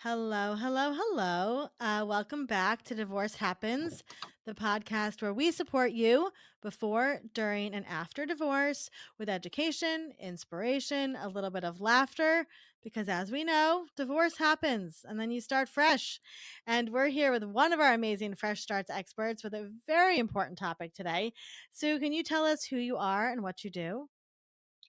Hello, hello, hello. Welcome back to Divorce Happens, the podcast where we support you before, during, and after divorce with education, inspiration, a little bit of laughter, because as we know, divorce happens and then you start fresh. And we're here with one of our amazing Fresh Starts experts with a very important topic today. Sue, can you tell us who you are and what you do?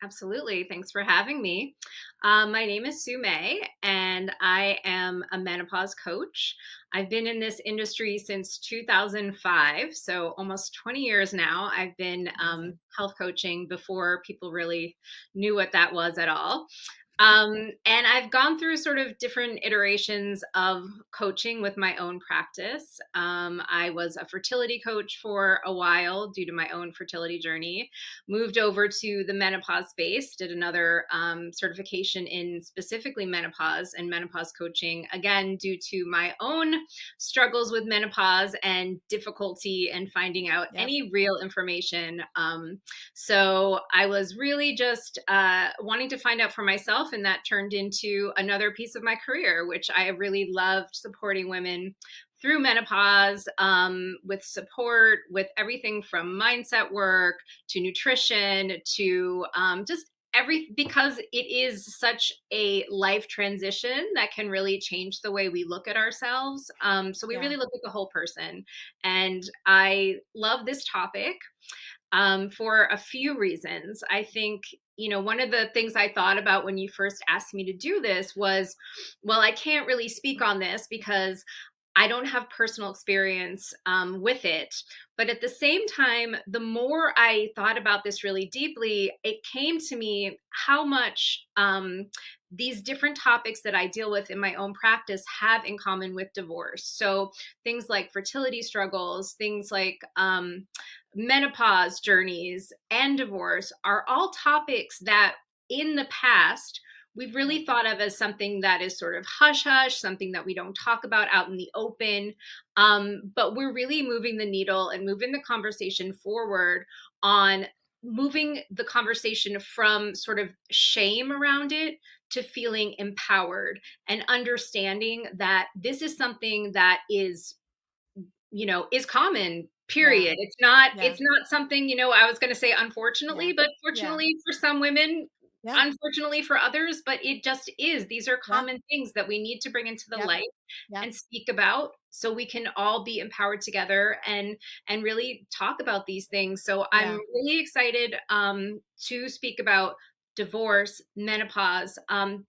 Absolutely. Thanks for having me. My name is Sue May, and I am a menopause coach. I've been in this industry since 2005, so almost 20 years now. I've been Amazing. health coaching before people really knew what that was at all. And I've gone through sort of different iterations of coaching with my own practice. I was a fertility coach for a while due to my own fertility journey, moved over to the menopause space, did another certification in specifically menopause and menopause coaching, again, due to my own struggles with menopause and difficulty in finding out Yep. any real information. So I was really just wanting to find out for myself, and that turned into another piece of my career, which I really loved supporting women through menopause with support, with everything from mindset work to nutrition to just because it is such a life transition that can really change the way we look at ourselves. So we Yeah. really look at the whole person. And I love this topic for a few reasons. I think, one of the things I thought about when you first asked me to do this was, well, I can't really speak on this because I don't have personal experience with it. But at the same time, the more I thought about this really deeply, it came to me how much these different topics that I deal with in my own practice have in common with divorce. So things like fertility struggles, things like menopause journeys, and divorce are all topics that in the past we've Yep. really thought of as something that is sort of hush hush, something that we don't talk about out in the open. But we're really moving the needle and moving the conversation forward on moving the conversation from sort of shame around it to feeling empowered and understanding that this is something that is common, Yeah. period. It's Yeah. not something, I was going to say Yeah. unfortunately, but Yeah. fortunately for some women, Yeah. unfortunately for others, but it just is. These are Yeah. common things that we need to bring into the Yep. light Yep. and speak about so we can all be empowered together and really talk about these things. So I'm Yeah. really excited to speak about divorce, menopause.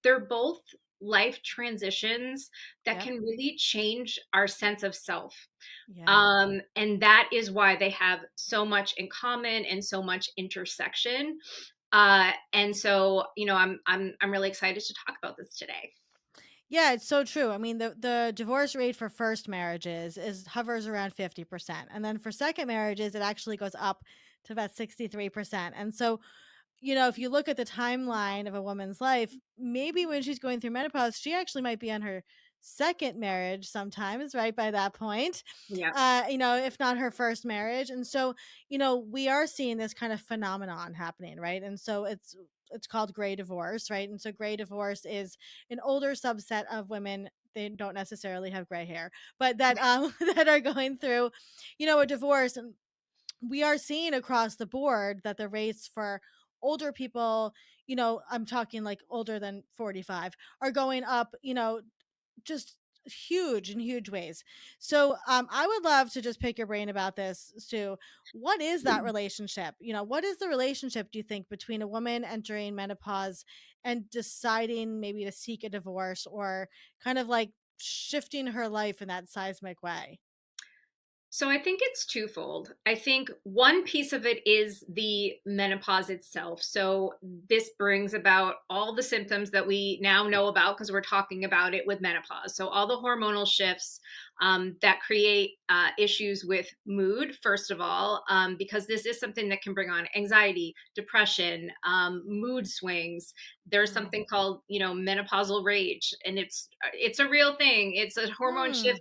They're both life transitions that Yep. can really change our sense of self. Yeah. And that is why they have so much in common and so much intersection. And so, I'm really excited to talk about this today. Yeah, it's so true. I mean, the divorce rate for first marriages is hovers around 50%. And then for second marriages, it actually goes up to about 63%. And so, if you look at the timeline of a woman's life, maybe when she's going through menopause, she actually might be on her second marriage sometimes, right? By that point, Yeah. if not her first marriage. And so, we are seeing this kind of phenomenon happening, right? And so it's called gray divorce, right? And so gray divorce is an older subset of women. They don't necessarily have gray hair, but that that are going through, a divorce. And we are seeing across the board that the rates for older people, I'm talking like older than 45, are going up, just huge in huge ways. So I would love to just pick your brain about this, Stu. What is that relationship? What is the relationship, do you think, between a woman entering menopause and deciding maybe to seek a divorce or kind of like shifting her life in that seismic way? So I think it's twofold. I think one piece of it is the menopause itself. So this brings about all the symptoms that we now know about because we're talking about it with menopause. So all the hormonal shifts, that create issues with mood, first of all, because this is something that can bring on anxiety, depression, mood swings. There's Mm. something called, menopausal rage, and it's a real thing. It's a hormone Mm. shift,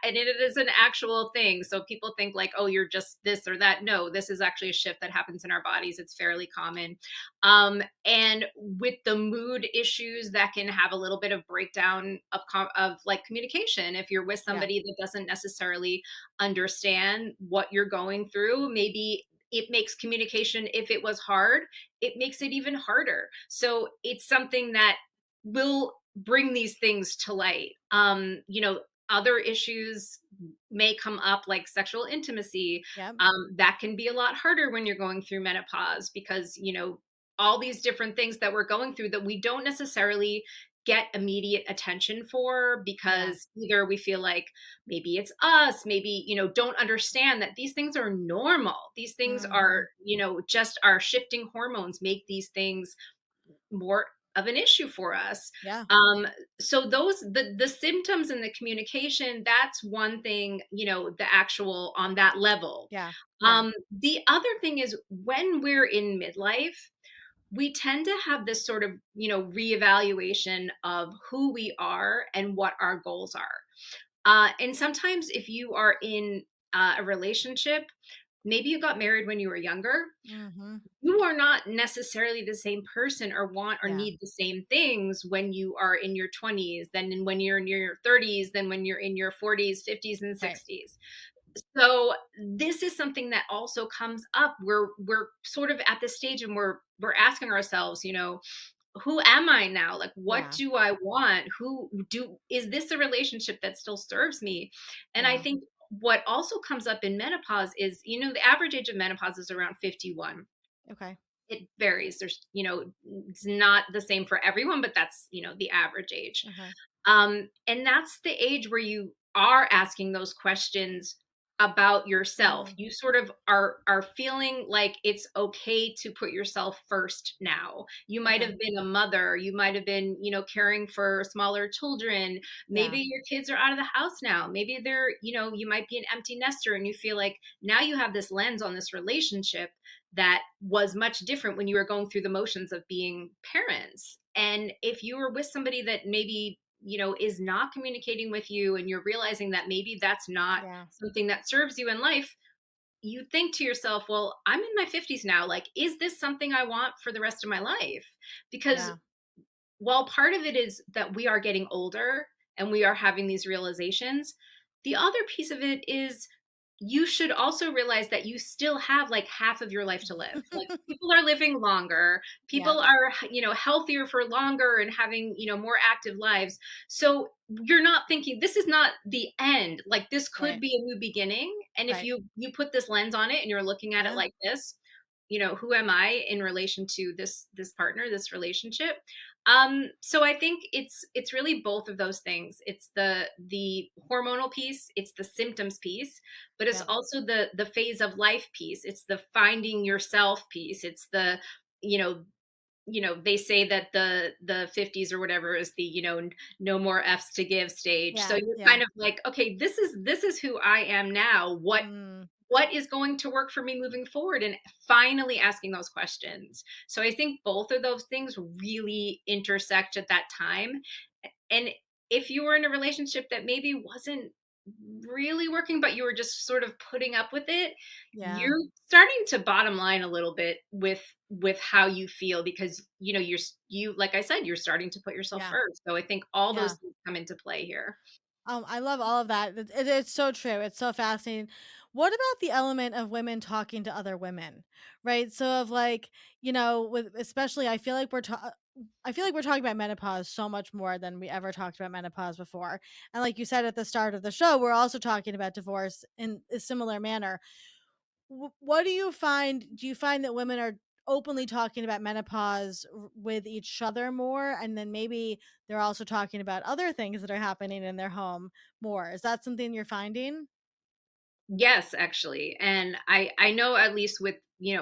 and it is an actual thing. So people think like, oh, you're just this or that. No, this is actually a shift that happens in our bodies. It's fairly common. And with the mood issues, that can have a little bit of breakdown of like communication. If you're with Yeah. somebody that doesn't necessarily understand what you're going through, maybe it makes communication, if it was hard, it makes it even harder. So it's something that will bring these things to light. Other issues may come up like sexual intimacy. Yep. That can be a lot harder when you're going through menopause because, all these different things that we're going through that we don't necessarily get immediate attention for Yeah. because either we feel like maybe it's us, maybe, don't understand that these things are normal. These things are, Mhm. just our shifting hormones make these things more of an issue for us. Yeah. Um, so the symptoms and the communication, that's one thing, the actual on that level. Yeah. Yeah. The other thing is when we're in midlife, we tend to have this sort of, reevaluation of who we are and what our goals are. And sometimes if you are in a relationship, maybe you got married when you were younger, Mhm. you are not necessarily the same person or want or Yeah. need the same things when you are in your 20s than when you're in your 30s than when you're in your 40s, 50s, and Right. 60s. So this is something that also comes up. We're sort of at this stage and we're asking ourselves, who am I now? Like, what Yeah. do I want? Who do is this a relationship that still serves me? And I Yeah. think what also comes up in menopause is, the average age of menopause is around 51. Okay. It varies. It's not the same for everyone, but that's, the average age. Okay. And that's the age where you are asking those questions about yourself. Mm. You sort of are feeling like it's okay to put yourself first now. You might Okay. have been a mother, you might have been, caring for smaller children. Yeah. Maybe your kids are out of the house now. Maybe they're, you might be an empty nester and you feel like now you have this lens on this relationship that was much different when you were going through the motions of being parents. And if you were with somebody that maybe, is not communicating with you and you're realizing that maybe that's not Yeah. something that serves you in life, you think to yourself, well, I'm in my 50s now. Like, is this something I want for the rest of my life? Because Yeah. while part of it is that we are getting older and we are having these realizations, the other piece of it is you should also realize that you still have like half of your life to live. Like people are living longer, Yeah. people are, healthier for longer and having, more active lives. So you're not thinking this is not the end. Like this could Right. be a new beginning. And if Right. you put this lens on it and you're looking at it Yeah. like this, who am I in relation to this partner, this relationship? So I think it's really both of those things. It's the hormonal piece, it's the symptoms piece, but it's Yeah. also the phase of life piece. It's the finding yourself piece. It's the, you know, they say that the 50s or whatever is the, no more F's to give stage. So Yeah. you're Yeah. kind of like, okay, this is who I am now. Mm. What is going to work for me moving forward, and finally asking those questions. So I think both of those things really intersect at that time. And if you were in a relationship that maybe wasn't really working but you were just sort of putting up with it, Yeah. you're starting to bottom line a little bit with how you feel because you like I said, you're starting to put yourself Yeah. first. So I think all those Yeah. things come into play here. I love all of that. It's so true. It's so fascinating. What about the element of women talking to other women, right? So of like, with especially, I feel like we're talking about menopause so much more than we ever talked about menopause before. And like you said at the start of the show, we're also talking about divorce in a similar manner. What do you find? Do you find that women are openly talking about menopause with each other more, and then maybe they're also talking about other things that are happening in their home more? Is that something you're finding? Yes, actually. And I know, at least with,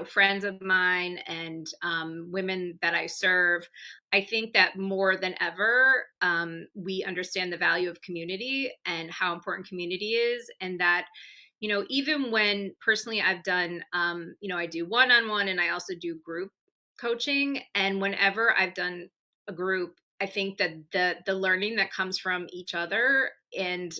friends of mine and women that I serve, I think that more than ever, we understand the value of community and how important community is. And that, even when personally I've done, I do one-on-one and I also do group coaching. And whenever I've done a group, I think that the learning that comes from each other, and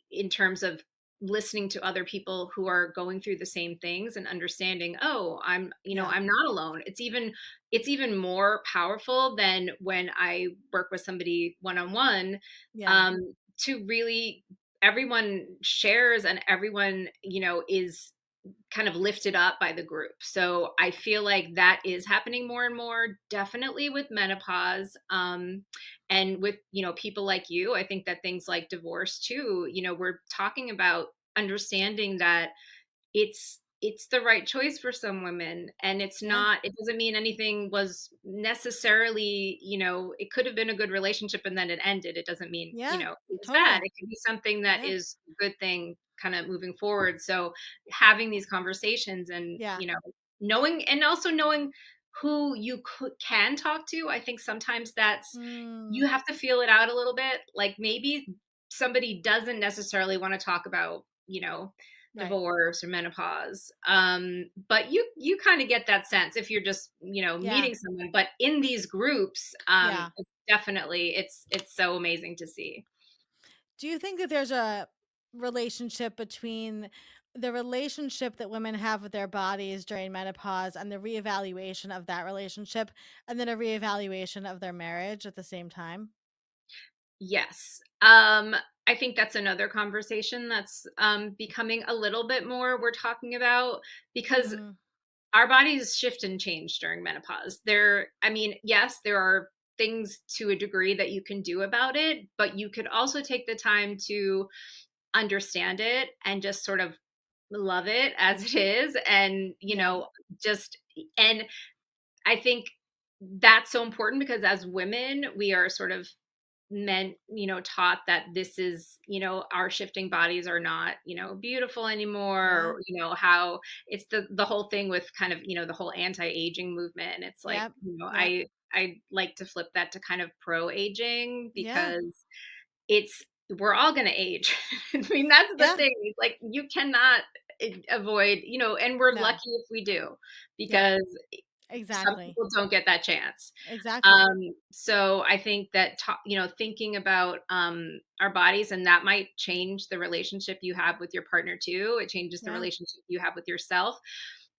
in terms of listening to other people who are going through the same things and understanding, oh, Yeah. I'm not alone. It's even more powerful than when I work with somebody one on one, Yeah. to really, everyone shares and everyone, is kind of lifted up by the group. So I feel like that is happening more and more, definitely with menopause. And with, people like you, I think that things like divorce too, we're talking about understanding that it's the right choice for some women, and Yeah. it doesn't mean anything was necessarily, it could have been a good relationship and then it ended. It doesn't mean, Yeah. it was bad. Totally. It could be something that Yeah. is a good thing kind of moving forward. So having these conversations and, Yeah. knowing, and also knowing who you can talk to. I think sometimes that's, Mm, you have to feel it out a little bit. Like, maybe somebody doesn't necessarily want to talk about, right. divorce or menopause. But you kind of get that sense if you're just, Yeah. meeting someone. But in these groups, Yeah. it's definitely, it's so amazing to see. Do you think that there's a relationship between the relationship that women have with their bodies during menopause and the reevaluation of that relationship and then a reevaluation of their marriage at the same time? Yes. I think that's another conversation that's becoming a little bit more we're talking about, because Mhm. our bodies shift and change during menopause. I mean, yes, there are things to a degree that you can do about it, but you could also take the time to understand it and just sort of love it as it is. And, Yeah. just, and I think that's so important, because as women, we are sort of meant, taught that this is, our shifting bodies are not, beautiful anymore, Yeah. or, how it's the whole thing with kind of, the whole anti-aging movement. And it's like, Yep. Yep. I like to flip that to kind of pro-aging, Yeah. because it's we're all going to age. I mean, that's the Yeah. thing. Like, you cannot avoid, and we're No. lucky if we do, Yep. because some Exactly. people don't get that chance. Exactly. So I think that, thinking about our bodies, and that might change the relationship you have with your partner too. It changes the Yeah. relationship you have with yourself.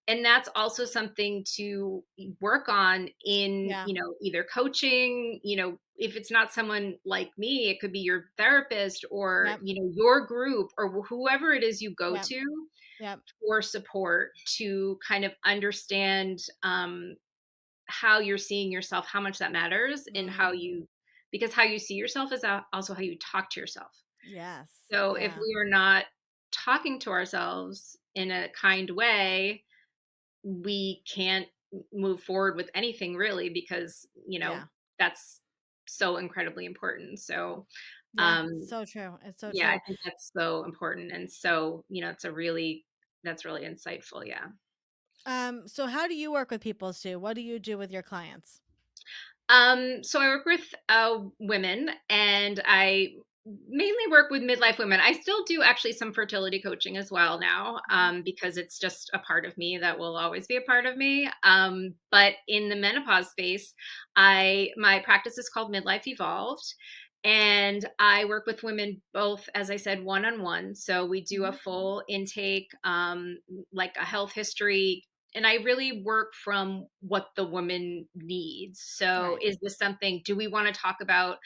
And that's also something to work on in, Yeah. either coaching, if it's not someone like me, it could be your therapist, or, Yep. your group, or whoever it is you go Yep. to Yep. for support, to kind of understand how you're seeing yourself, how much that matters, and Mm. because how you see yourself is also how you talk to yourself. Yes. So if Yeah. we are not talking to ourselves in a kind way, we can't move forward with anything really, because, Yeah. that's so incredibly important. So, Yeah. um, So true. It's so yeah, I true. think that's so important. And so, that's really insightful. Yeah. So how do you work with people, Sue? What do you do with your clients? So I work with women, and I mainly work with midlife women. I still do actually some fertility coaching as well now, Mhm. because it's just a part of me that will always be a part of me. But in the menopause space, I my practice is called Midlife Evolved. And I work with women both, as I said, one on one. So we do a Mhm. full intake, like a health history, and I really work from what the woman needs. So, Right. is this something? Do we want to talk about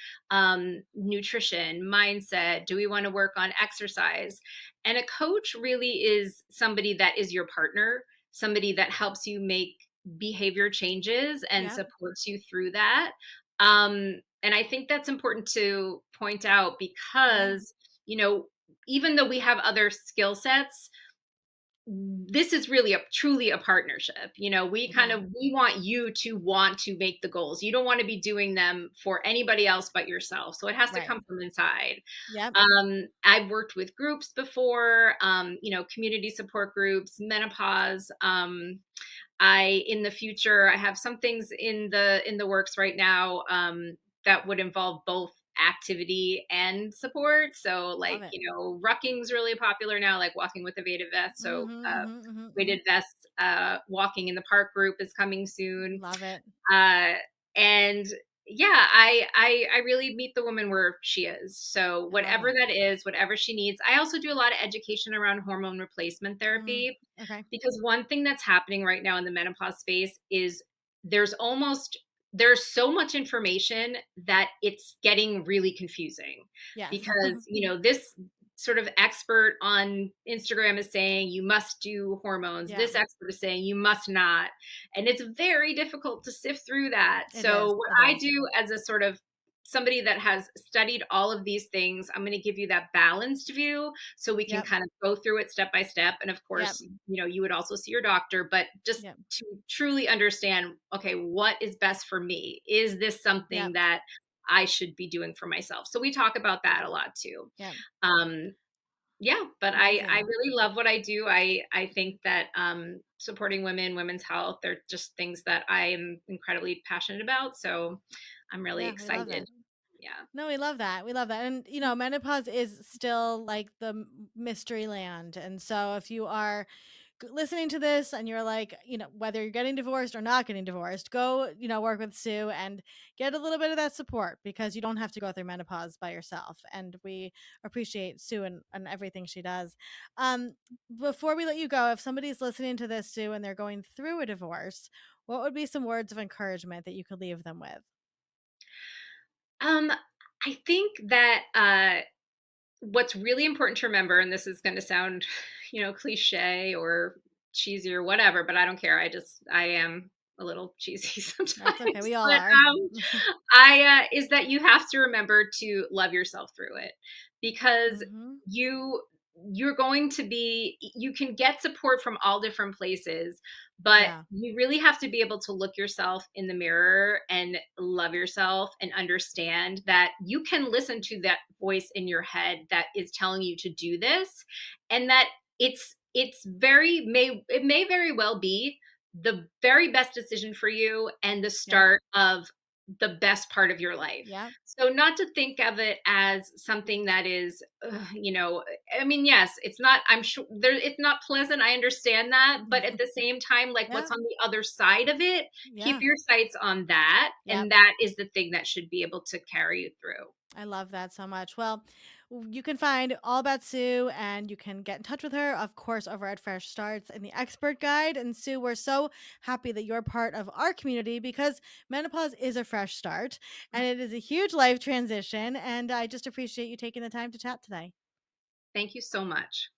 nutrition, mindset? Do we want to work on exercise? And a coach really is somebody that is your partner, somebody that helps you make behavior changes and Yep. supports you through that. And I think that's important to point out, Yeah. because, you know, even though we have other skill sets, this is really a truly a partnership. We kind Yeah. of we want you to want to make the goals. You don't want to be doing them for anybody else but yourself. So it has to Right. come from inside. Yep. I've worked with groups before, community support groups, menopause. I in the future I have some things in the works right now, that would involve both activity and support. So Love like, it. rucking's really popular now, like walking with a weighted vest. So Mhm, mhm, mhm, mhm. weighted vest, walking in the park group is coming soon. Love it. Uh, and yeah, I really meet the woman where she is. So I love whatever it. that is, whatever she needs. I also do a lot of education around hormone replacement Mm. therapy, Okay. because one thing that's happening right now in the menopause space is there's almost there's so much information that it's getting really confusing, Yes. because this sort of expert on Instagram is saying you must do hormones, Yeah. this expert is saying you must not, and it's very difficult to sift through that. It is. So what It I is. do as a sort of somebody that has studied all of these things, I'm going to give you that balanced view so we can Yep. kind of go through it step by step. And of Yep. course, you would also see your doctor, but just Yep. to truly understand, okay, what is best for me? Is this something Yep. that I should be doing for myself? So we talk about that a lot too. Yep. Um, yeah, but I Amazing. really love what I do. I think that supporting women, women's health, they're just things that I am incredibly passionate about. So I'm really Yeah, we love excited. that. Yeah. No, we love that. We love that. And, menopause is still like the mystery land. And so if you are listening to this and you're like, whether you're getting divorced or not getting divorced, go, work with Sue and get a little bit of that support because you don't have to go through menopause by yourself. And we appreciate Sue and everything she does. Um, Before we let you go, if somebody's listening to this, Sue, and they're going through a divorce, what would be some words of encouragement that you could leave them with? Um, I think that what's really important to remember, and this is going to sound, cliche or cheesy or whatever, but I don't care. I am a little cheesy sometimes, That's okay. We all but are. I is that you have to remember to love yourself through it, because Hmm. you you're going to be you can get support from all different places, but Yeah. you really have to be able to look yourself in the mirror and love yourself and understand that you can listen to that voice in your head that is telling you to do this, and that it may very well be the very best decision for you and the Yep. start of the best part of your life. Yep. So not to think of it as something that is, I mean, yes, it's not, I'm sure there, it's not pleasant. I understand that. But at the same time, like what's Yeah. on the other side of it, keep Yeah. your sights on that. Yep. And that is the thing that should be able to carry you through. I love that so much. Well, you can find all about Sue and you can get in touch with her, of course, over at Fresh Starts in the Expert Guide. And Sue, we're so happy that you're part of our community because menopause is a fresh start and it is a huge life transition. And I just appreciate you taking the time to chat today. Thank you so much.